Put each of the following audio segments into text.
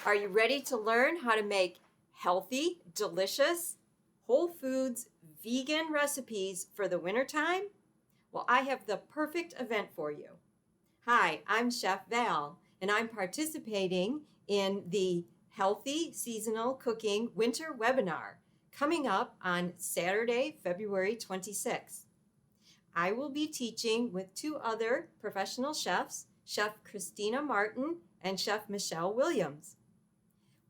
Are you ready to learn how to make healthy, delicious, whole foods, vegan recipes for the wintertime? Well, I have the perfect event for you. Hi, I'm Chef Val, and I'm participating in the Healthy Seasonal Cooking Winter Webinar coming up on Saturday, February 26th. I will be teaching with two other professional chefs, Chef Christina Martin and Chef Michelle Williams.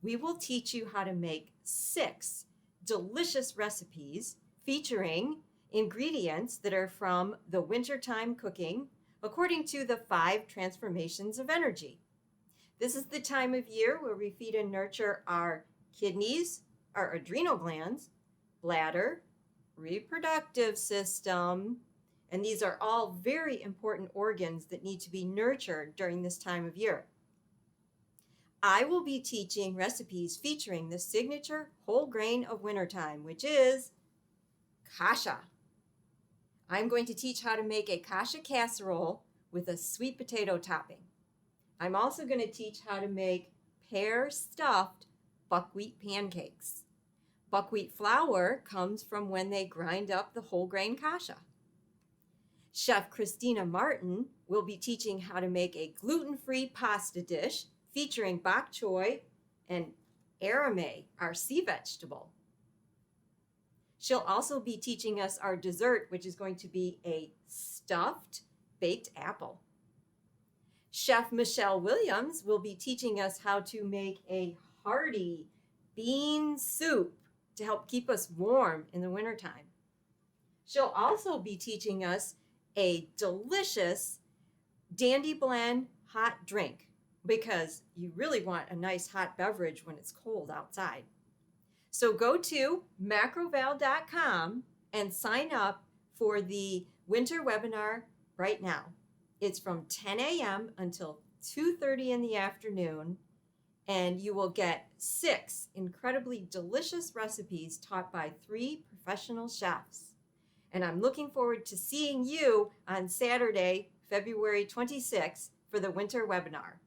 We will teach you how to make 6 delicious recipes featuring ingredients that are from the wintertime cooking according to the 5 transformations of energy. This is the time of year where we feed and nurture our kidneys, our adrenal glands, bladder, reproductive system, and these are all very important organs that need to be nurtured during this time of year. I will be teaching recipes featuring the signature whole grain of wintertime, which is kasha. I'm going to teach how to make a kasha casserole with a sweet potato topping. I'm also going to teach how to make pear-stuffed buckwheat pancakes. Buckwheat flour comes from when they grind up the whole grain kasha. Chef Christina Martin will be teaching how to make a gluten-free pasta dish featuring bok choy and aramay, our sea vegetable. She'll also be teaching us our dessert, which is going to be a stuffed baked apple. Chef Michelle Williams will be teaching us how to make a hearty bean soup to help keep us warm in the wintertime. She'll also be teaching us a delicious Dandy Blend hot drink, because you really want a nice hot beverage when it's cold outside. So go to macroval.com and sign up for the winter webinar right now. It's from 10 a.m. until 2:30 in the afternoon, and you will get 6 incredibly delicious recipes taught by 3 professional chefs. And I'm looking forward to seeing you on Saturday, February 26th for the winter webinar.